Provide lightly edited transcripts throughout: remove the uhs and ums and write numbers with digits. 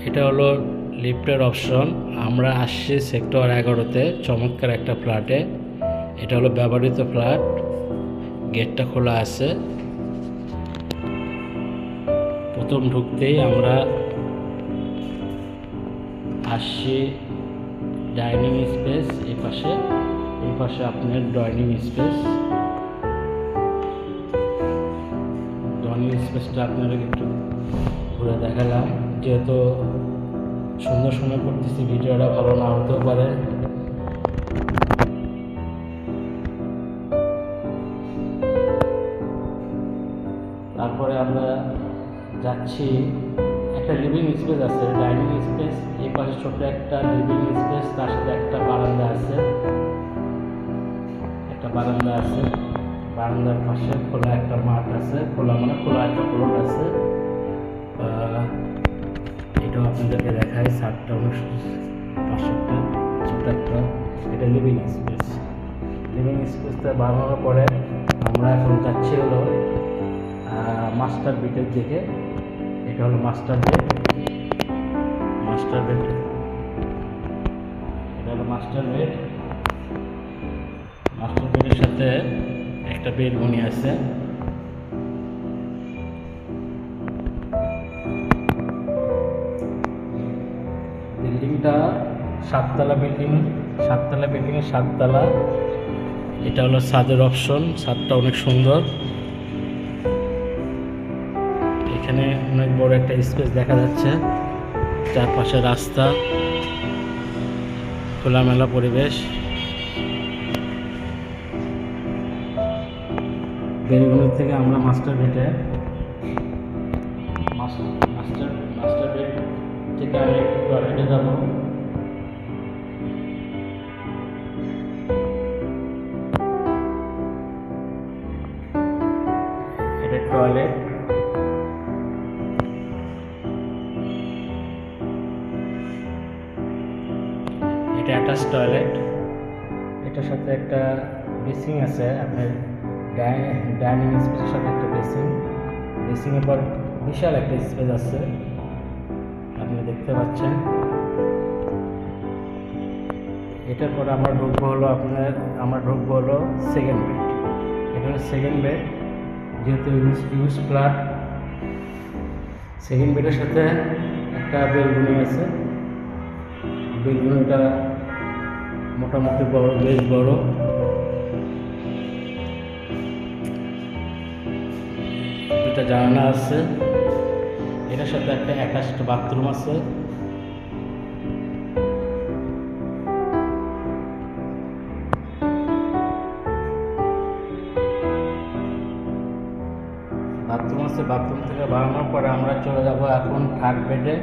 এটা হলো লিফটের অপশন। আমরা আসছি সেক্টর 11-তে চমৎকার একটা ফ্ল্যাটে। এটা হলো ব্যবহৃত ফ্ল্যাট, গেটটা খোলা আছে। প্রথম ঢুকতেই আমরা আসছি ডাইনিং স্পেস। এই পাশে আপনার ডাইনিং স্পেসটা আপনারা একটু ঘুরে দেখালাম। যেহেতু সুন্দর সময় করতেছি, ভিডিওটা ভালো না হতেও পারে। তারপরে আমরা যাচ্ছি, একটা লিভিং স্পেস আছে, ডাইনিং স্পেস, এই পাশে ছোট একটা লিভিং স্পেস, তার সাথে একটা বারান্দা আছে। বারান্দার পাশে খোলা একটা মাঠ আছে, খোলা একটা প্লট আছে। এটাও আপনাদেরকে দেখায়, ছাদটা পাশে একটা ছোট একটা, এটা লিভিং স্পেসটা বানানোর পরে আমরা এখন যাচ্ছি হলো মাস্টার বেডের দিকে। এটা হলো মাস্টার বেড। এটা হলো মাস্টার বেডের সাথে একটা বেডরুম আছে। বিল্ডিংটা 7তলা বিল্ডিংয়ের 7তলা। এটা হলো ছাদের অপশন। ছাদটা অনেক সুন্দর। এখানে অনেক বড় একটা স্পেস দেখা যাচ্ছে, চারপাশে রাস্তা, খোলামেলা পরিবেশ। বেলগুলো থেকে আমরা মাস্টার বেড থেকে আমি টয়লেটে যাব। এটা টয়লেট। এটা অ্যাটাচ টয়লেট। এটার সাথে একটা বেসিং আছে, আপনার ডাইনিং স্পেসের সাথে একটা বেসিংয়ের পর বিশাল একটা স্পেস আছে, আপনি দেখতে পাচ্ছেন। এটার পরে আমরা ঢুকবো হলো সেকেন্ড বেড। এটা হলো সেকেন্ড বেড, যেহেতু ইউজ ফ্ল্যাট। সেকেন্ড বেডের সাথে একটা বেলকনি আছে। বেলকনিটা মোটামুটি বেশ বড়। দুটা জানালা আছে। এটার সাথে একটা অ্যাটাচড বাথরুম আছে। বাথরুম থেকে বানানোর পরে আমরা চলে যাব এখন থার্ড বেডে।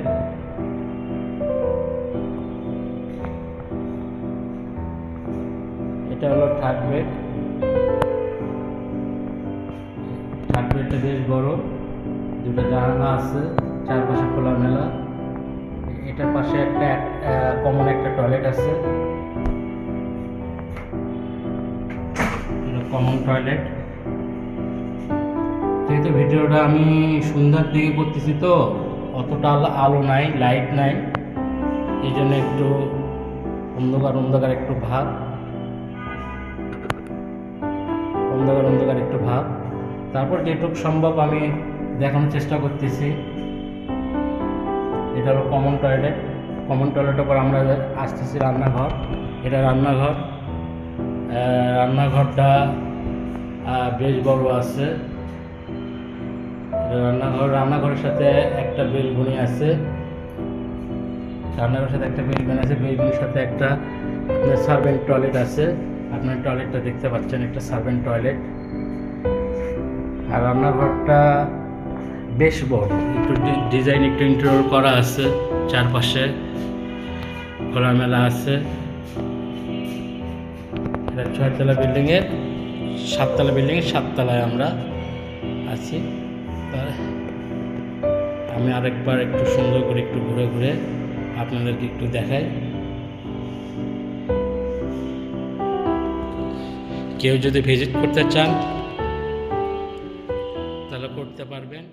এটা হলো থার্ড বেডটা বেশ বড়, দুটো জানালা আছে, চারপাশে খোলামেলা। এটার পাশে একটা কমন একটা টয়লেট আছে, কমন টয়লেট। যেহেতু ভিডিওটা আমি সন্ধ্যার দিকে করতেছি, তো অতটা আলো নাই, লাইট নাই, এই জন্য একটু অন্ধকার একটু ভাব। তারপর যেটুকু সম্ভব আমি দেখানোর চেষ্টা করতেছি। এটা হলো কমন টয়লেটের পর আমরা আসতেছি রান্নাঘর। এটা রান্নাঘরটা বেশ বড় আছে। রান্নাঘরের সাথে একটা বেলকনি আছে। বেলকনির সাথে একটা আপনার সার্ভেন্ট টয়লেট আছে। আপনার টয়লেটটা দেখতে পাচ্ছেন, একটা সার্ভেন্ট টয়লেট। আর রান্নাঘরটা বেশ বড়, একটু ডিজাইন একটু ইন্টেরিয়র করা আছে, চারপাশে খোলামেলা আছে। এটা 6তলা বিল্ডিংয়ের 7তলায় আমরা আছি। আমি আরেকবার একটু সুন্দর করে একটু ঘুরে আপনাদেরকে একটু দেখাই। কেউ যদি ভিজিট করতে চান তাহলে করতে পারবেন।